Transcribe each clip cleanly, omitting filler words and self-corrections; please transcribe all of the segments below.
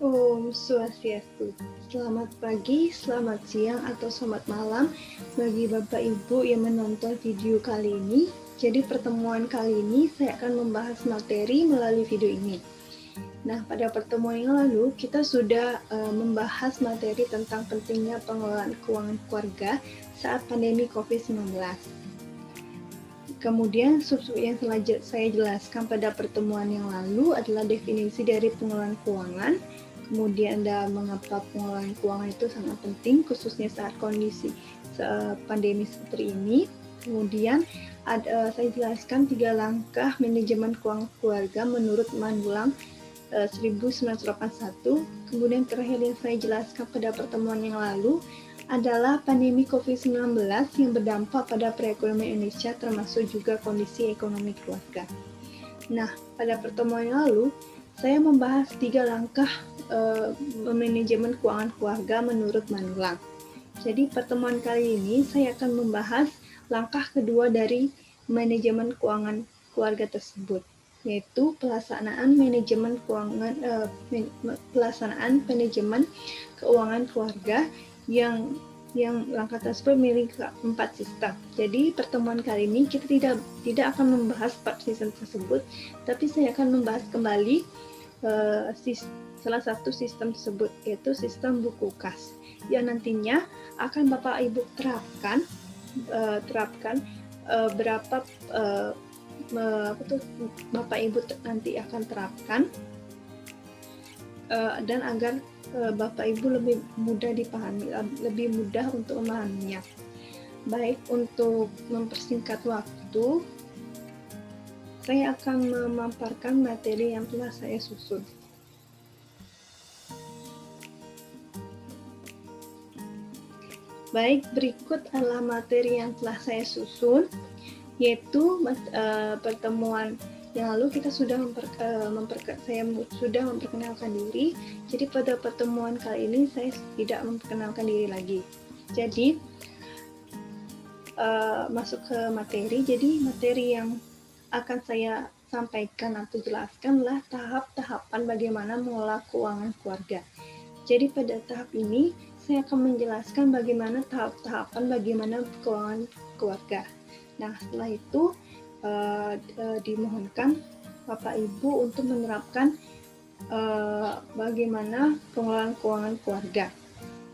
Om Swastiastu. Selamat pagi, selamat siang, atau selamat malam bagi Bapak Ibu yang menonton video kali ini. Jadi pertemuan kali ini saya akan membahas materi melalui video ini. Nah, pada pertemuan yang lalu kita sudah membahas materi tentang pentingnya pengelolaan keuangan keluarga saat pandemi COVID-19. Kemudian yang saya jelaskan pada pertemuan yang lalu adalah definisi dari pengelolaan keuangan. Kemudian mengapa pengelolaan keuangan itu sangat penting khususnya saat kondisi pandemi seperti ini. Kemudian saya jelaskan 3 langkah manajemen keuangan keluarga menurut Manulang 1981. Kemudian terakhir yang saya jelaskan pada pertemuan yang lalu adalah pandemi COVID-19 yang berdampak pada perekonomian Indonesia termasuk juga kondisi ekonomi keluarga. Nah, pada pertemuan yang lalu saya membahas 3 langkah manajemen keuangan keluarga menurut Manulang. Jadi pertemuan kali ini saya akan membahas langkah kedua dari manajemen keuangan keluarga tersebut, yaitu pelaksanaan manajemen keuangan keluarga yang langkah tersebut memiliki 4 sistem. Jadi pertemuan kali ini kita tidak akan membahas 4 sistem tersebut, tapi saya akan membahas kembali salah satu sistem tersebut, yaitu sistem buku kas yang nantinya akan Bapak Ibu terapkan berapa Bapak Ibu nanti akan terapkan dan agar Bapak Ibu lebih mudah dipahami, lebih mudah untuk memahaminya. Baik, untuk mempersingkat waktu, saya akan memaparkan materi yang telah saya susun. Baik, berikut adalah materi yang telah saya susun, yaitu pertemuan yang lalu kita sudah saya sudah memperkenalkan diri. Jadi pada pertemuan kali ini saya tidak memperkenalkan diri lagi. Jadi masuk ke materi. Jadi materi yang akan saya sampaikan atau jelaskan adalah tahap-tahapan bagaimana mengelola keuangan keluarga. Jadi pada tahap ini saya akan menjelaskan bagaimana tahap-tahapan bagaimana keuangan keluarga. Nah, setelah itu dimohonkan Bapak Ibu untuk menerapkan bagaimana pengelolaan keuangan keluarga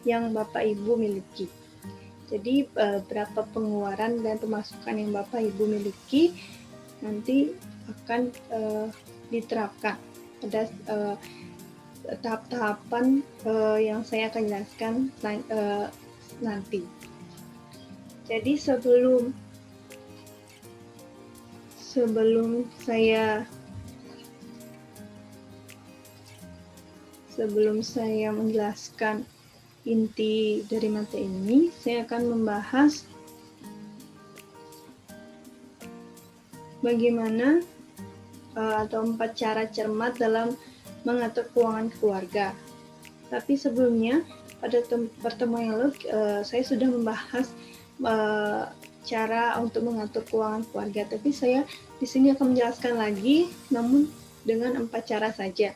yang Bapak Ibu miliki. Jadi berapa pengeluaran dan pemasukan yang Bapak Ibu miliki nanti akan diterapkan pada tahap-tahapan yang saya akan jelaskan nanti. Jadi sebelum saya menjelaskan inti dari materi ini, saya akan membahas bagaimana atau 4 cara cermat dalam mengatur keuangan keluarga. Tapi sebelumnya, pada pertemuan yang lalu, saya sudah membahas cara untuk mengatur keuangan keluarga, tapi saya di sini akan menjelaskan lagi, namun dengan 4 cara saja.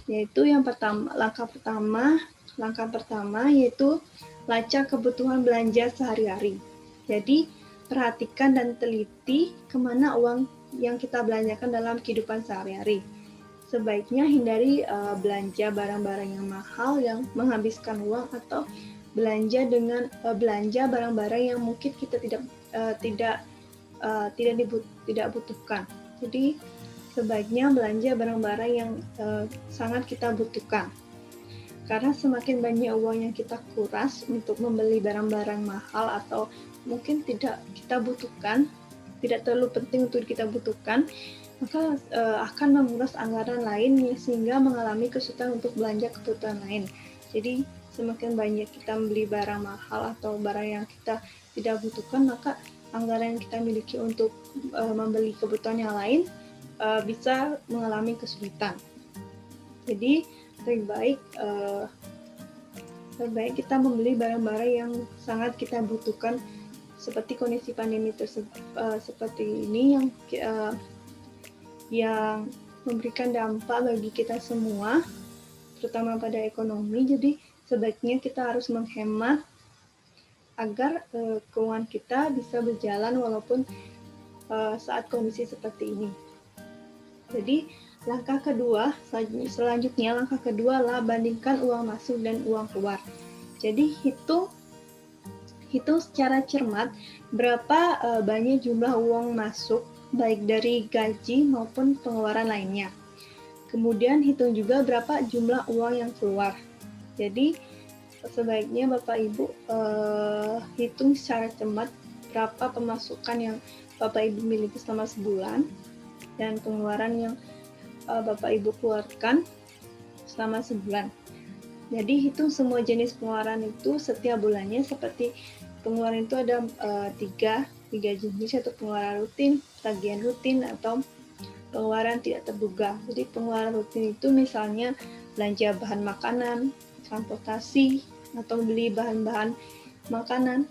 Yaitu yang pertama, langkah pertama yaitu lacak kebutuhan belanja sehari-hari. Jadi perhatikan dan teliti kemana uang yang kita belanjakan dalam kehidupan sehari-hari. Sebaiknya hindari belanja barang-barang yang mahal yang menghabiskan uang atau belanja barang-barang yang mungkin kita tidak butuhkan. Jadi sebaiknya belanja barang-barang yang sangat kita butuhkan. Karena semakin banyak uang yang kita kuras untuk membeli barang-barang mahal atau mungkin tidak kita butuhkan, tidak terlalu penting untuk kita butuhkan, maka akan menguras anggaran lain sehingga mengalami kesulitan untuk belanja kebutuhan lain. Jadi semakin banyak kita membeli barang mahal atau barang yang kita tidak butuhkan, maka anggaran yang kita miliki untuk membeli kebutuhan yang lain bisa mengalami kesulitan. Jadi lebih baik kita membeli barang-barang yang sangat kita butuhkan, seperti kondisi pandemi seperti ini yang memberikan dampak bagi kita semua, terutama pada ekonomi. Jadi sebaiknya kita harus menghemat agar keuangan kita bisa berjalan walaupun saat kondisi seperti ini. Jadi langkah kedua adalah bandingkan uang masuk dan uang keluar. Jadi hitung secara cermat berapa banyak jumlah uang masuk baik dari gaji maupun pengeluaran lainnya. Kemudian hitung juga berapa jumlah uang yang keluar. Jadi sebaiknya Bapak Ibu hitung secara cermat berapa pemasukan yang Bapak Ibu miliki selama sebulan dan pengeluaran yang Bapak Ibu keluarkan selama sebulan. Jadi hitung semua jenis pengeluaran itu setiap bulannya, seperti pengeluaran itu ada tiga jenis, yaitu pengeluaran rutin, tagihan rutin, atau pengeluaran tidak terduga. Jadi pengeluaran rutin itu misalnya belanja bahan makanan, transportasi, atau beli bahan-bahan makanan,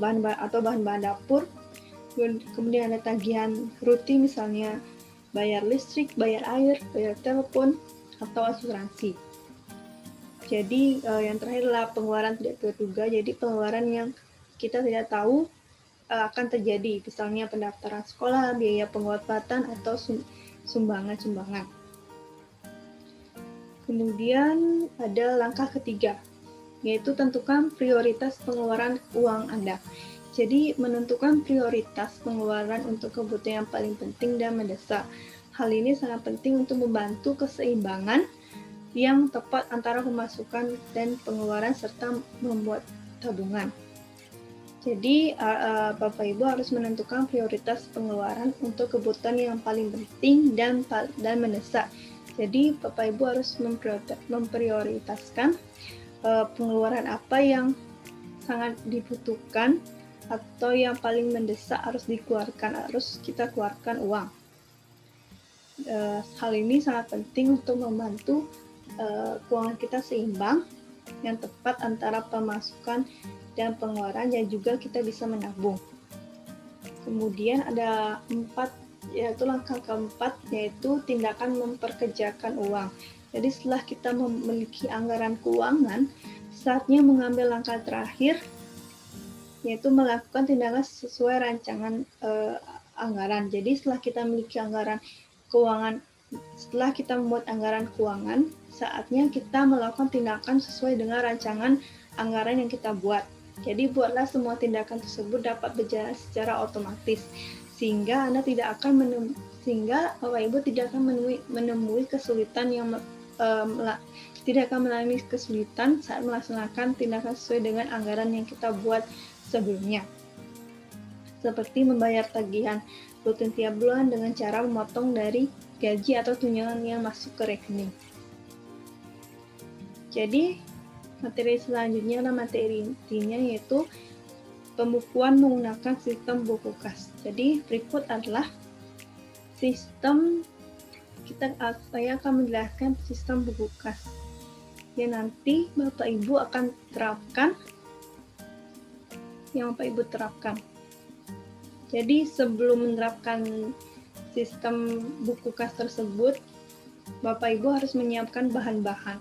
bahan-bahan dapur. Kemudian ada tagihan rutin, misalnya bayar listrik, bayar air, bayar telepon, atau asuransi. Jadi yang terakhir adalah pengeluaran tidak terduga. Jadi pengeluaran yang kita tidak tahu akan terjadi, misalnya pendaftaran sekolah, biaya pengobatan, atau sumbangan-sumbangan. Kemudian ada langkah ketiga, yaitu tentukan prioritas pengeluaran uang Anda. Jadi menentukan prioritas pengeluaran untuk kebutuhan yang paling penting dan mendesak. Hal ini sangat penting untuk membantu keseimbangan yang tepat antara pemasukan dan pengeluaran serta membuat tabungan. Jadi Bapak Ibu harus menentukan prioritas pengeluaran untuk kebutuhan yang paling penting dan mendesak. Jadi Bapak Ibu harus memprioritaskan pengeluaran apa yang sangat dibutuhkan atau yang paling mendesak harus kita keluarkan uang. Hal ini sangat penting untuk membantu keuangan kita seimbang, yang tepat antara pemasukan dan pengeluaran, dan juga kita bisa menabung. Kemudian ada langkah keempat, yaitu tindakan memperkerjakan uang. Jadi setelah kita memiliki anggaran keuangan, saatnya mengambil langkah terakhir, yaitu melakukan tindakan sesuai rancangan anggaran. Jadi setelah kita memiliki anggaran keuangan, setelah kita membuat anggaran keuangan, saatnya kita melakukan tindakan sesuai dengan rancangan anggaran yang kita buat. Jadi buatlah semua tindakan tersebut dapat berjalan secara otomatis, sehingga Bapak Ibu tidak akan menemui kesulitan saat melaksanakan tindakan sesuai dengan anggaran yang kita buat sebelumnya. Seperti membayar tagihan rutin tiap bulan dengan cara memotong dari gaji atau tunjangan yang masuk ke rekening. Jadi materi selanjutnya adalah materi intinya, yaitu pembukuan menggunakan sistem buku kas. Jadi berikut adalah saya akan menjelaskan sistem buku kas yang nanti Bapak Ibu akan terapkan. Jadi sebelum menerapkan sistem buku kas tersebut, Bapak Ibu harus menyiapkan bahan-bahan.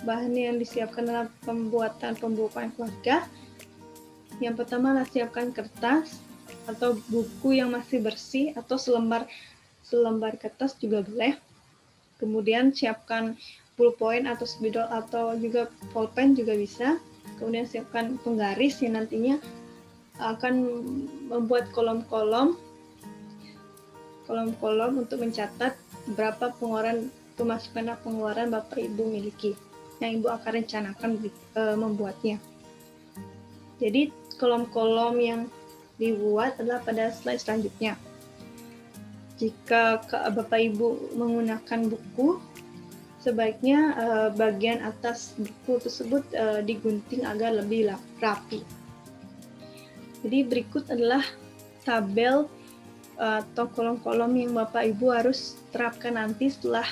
Bahan yang disiapkan dalam pembukuan keluarga. Yang pertama adalah siapkan kertas atau buku yang masih bersih, atau selembar kertas juga boleh. Kemudian siapkan pulpen atau spidol, atau juga pulpen juga bisa. Kemudian siapkan penggaris yang nantinya akan membuat kolom-kolom untuk mencatat berapa pemasukan dan pengeluaran Bapak Ibu miliki yang Ibu akan rencanakan membuatnya. Jadi kolom-kolom yang dibuat adalah pada slide selanjutnya. Jika Bapak Ibu menggunakan buku, sebaiknya bagian atas buku tersebut digunting agar lebih rapi. Jadi berikut adalah tabel atau kolom-kolom yang Bapak Ibu harus terapkan nanti setelah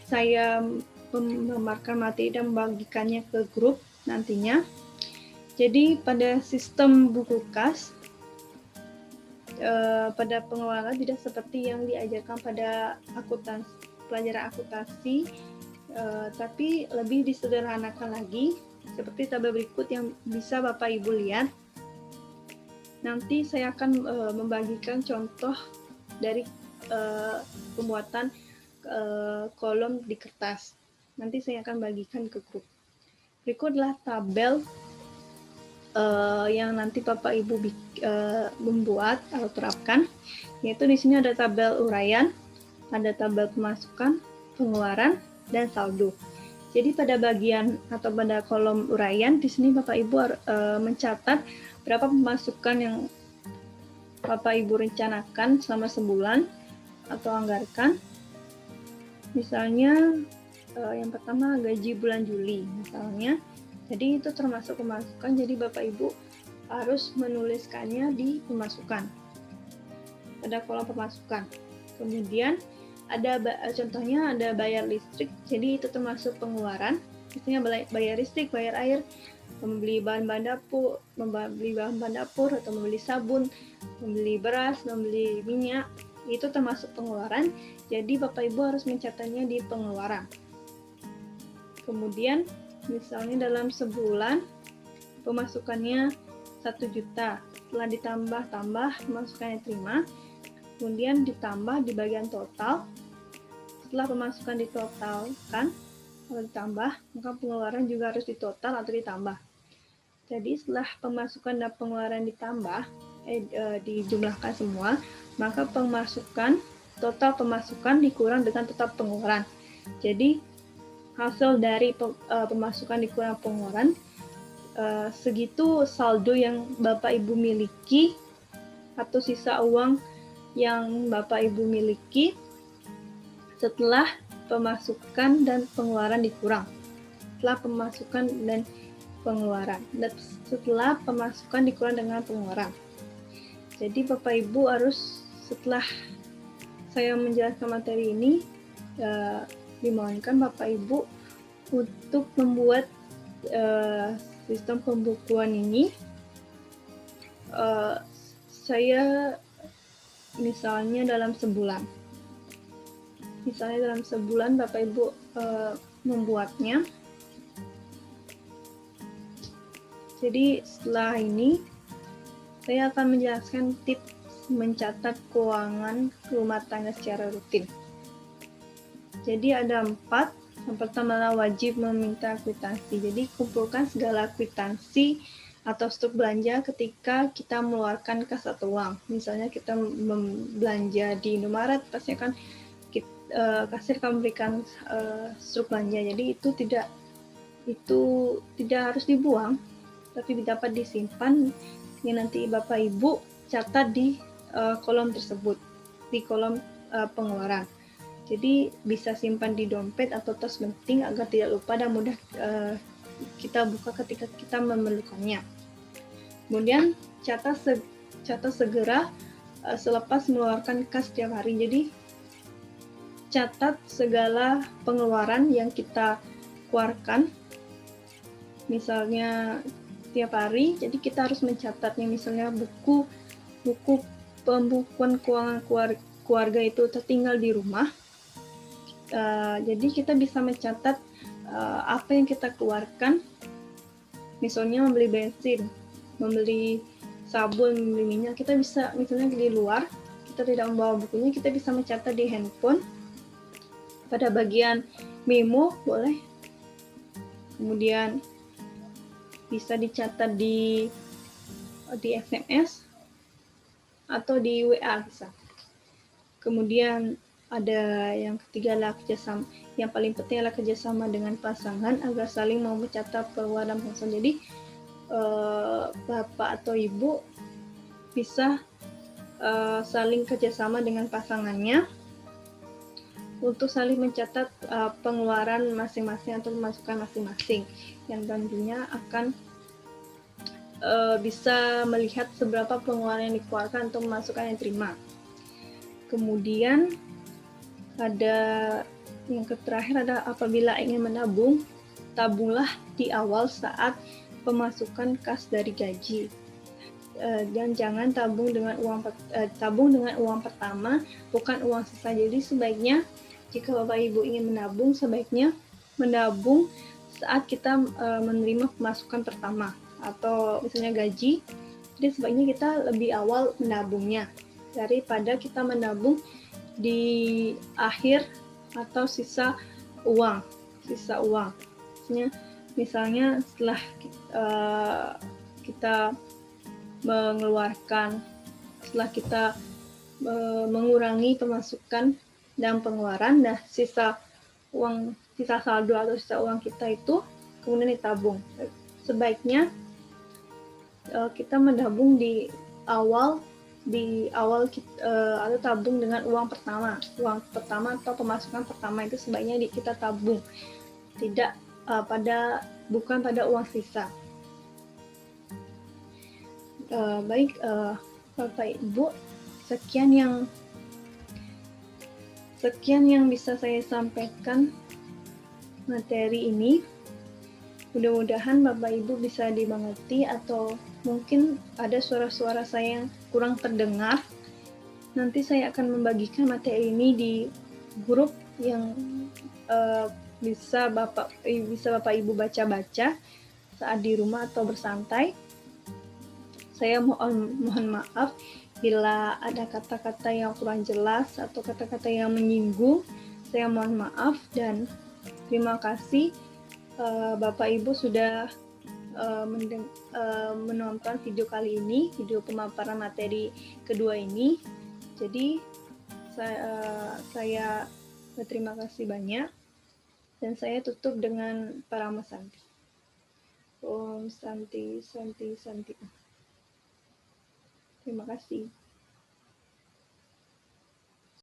saya memaparkan materi dan membagikannya ke grup nantinya. Jadi pada sistem buku kas, pada pengelolaan tidak seperti yang diajarkan pada pelajaran akuntansi, Tapi lebih disederhanakan lagi seperti tabel berikut yang bisa Bapak Ibu lihat. Nanti saya akan membagikan contoh dari pembuatan kolom di kertas. Nanti saya akan bagikan ke grup. Berikutlah tabel yang nanti Bapak Ibu membuat atau terapkan, yaitu di sini ada tabel uraian, ada tabel pemasukan, pengeluaran, dan saldo. Jadi pada bagian atau pada kolom uraian di sini Bapak Ibu mencatat berapa pemasukan yang Bapak Ibu rencanakan selama sebulan atau anggarkan. Misalnya yang pertama gaji bulan Juli misalnya. Jadi itu termasuk pemasukan, jadi Bapak Ibu harus menuliskannya di pemasukan. Pada kolom pemasukan. Kemudian ada contohnya ada bayar listrik, jadi itu termasuk pengeluaran. Misalnya bayar listrik, bayar air, membeli bahan-bahan dapur atau membeli sabun, membeli beras, membeli minyak, itu termasuk pengeluaran. Jadi Bapak Ibu harus mencatatnya di pengeluaran. Kemudian misalnya dalam sebulan pemasukannya 1 juta, setelah ditambah pemasukan yang terima, kemudian ditambah di bagian total. Setelah pemasukan ditotalkan atau ditambah, maka pengeluaran juga harus ditotal atau ditambah. Jadi setelah pemasukan dan pengeluaran ditambah, dijumlahkan semua, maka total pemasukan dikurang dengan total pengeluaran. Jadi hasil dari pemasukan dikurang pengeluaran, segitu saldo yang Bapak Ibu miliki atau sisa uang yang Bapak Ibu miliki setelah pemasukan dan pengeluaran dikurang. Setelah pemasukan dan pengeluaran. Dan setelah pemasukan dikurang dengan pengeluaran. Jadi Bapak Ibu harus, setelah saya menjelaskan materi ini, dimohonkan Bapak Ibu untuk membuat sistem pembukuan ini. Saya misalnya dalam sebulan Bapak Ibu membuatnya. Jadi setelah ini saya akan menjelaskan tips mencatat keuangan rumah tangga secara rutin. Jadi ada 4. Yang pertama adalah wajib meminta kwitansi. Jadi kumpulkan segala kwitansi atau stok belanja ketika kita mengeluarkan kas atau uang. Misalnya kita belanja di Indomaret, pasti akan kasir akan memberikan stok belanja. Jadi itu tidak harus dibuang, tapi dapat disimpan. Ini nanti Bapak Ibu catat di kolom tersebut, di kolom pengeluaran. Jadi bisa simpan di dompet atau tas penting agar tidak lupa dan mudah kita buka ketika kita memerlukannya. Kemudian catat segera selepas mengeluarkan kas setiap hari. Jadi catat segala pengeluaran yang kita keluarkan, misalnya tiap hari. Jadi kita harus mencatatnya, misalnya buku pembukuan keuangan keluarga itu tertinggal di rumah. Jadi kita bisa mencatat apa yang kita keluarkan, misalnya membeli bensin, membeli sabun, membeli minyak. Kita bisa misalnya di luar, kita tidak membawa bukunya, kita bisa mencatat di handphone pada bagian memo boleh, kemudian bisa dicatat di SMS atau di WA bisa. Kemudian ada yang ketiga adalah kerjasama. Yang paling penting adalah kerjasama dengan pasangan agar saling mau mencatat pengeluaran pasangan. Jadi bapak atau ibu bisa saling kerjasama dengan pasangannya untuk saling mencatat pengeluaran masing-masing atau pemasukan masing-masing, yang tentunya akan bisa melihat seberapa pengeluaran yang dikeluarkan atau pemasukan yang diterima. Kemudian ada yang terakhir ada apabila ingin menabung, tabunglah di awal saat pemasukan kas dari gaji. Dan jangan tabung dengan uang pertama, bukan uang sisa. Jadi sebaiknya jika Bapak Ibu ingin menabung, sebaiknya menabung saat kita menerima pemasukan pertama atau misalnya gaji. Jadi sebaiknya kita lebih awal menabungnya daripada kita menabung di akhir atau sisa uang. Misalnya setelah kita mengeluarkan, setelah kita mengurangi pemasukan dan pengeluaran, nah sisa saldo atau sisa uang kita itu kemudian ditabung. Sebaiknya kita menabung di awal atau tabung dengan uang pertama atau pemasukan pertama itu sebaiknya kita tabung, tidak bukan pada uang sisa. Baik Bapak Ibu, sekian yang bisa saya sampaikan materi ini. Mudah-mudahan Bapak Ibu bisa dimengerti, atau mungkin ada suara-suara saya yang kurang terdengar. Nanti saya akan membagikan materi ini di grup yang bisa Bapak Ibu baca-baca saat di rumah atau bersantai. Saya mohon maaf bila ada kata-kata yang kurang jelas atau kata-kata yang menyinggung. Saya mohon maaf dan terima kasih Bapak Ibu sudah menonton video kali ini, video pemaparan materi kedua ini. Jadi saya berterima kasih banyak dan saya tutup dengan Parama Santi. Om Santi Santi Santi. Terima kasih.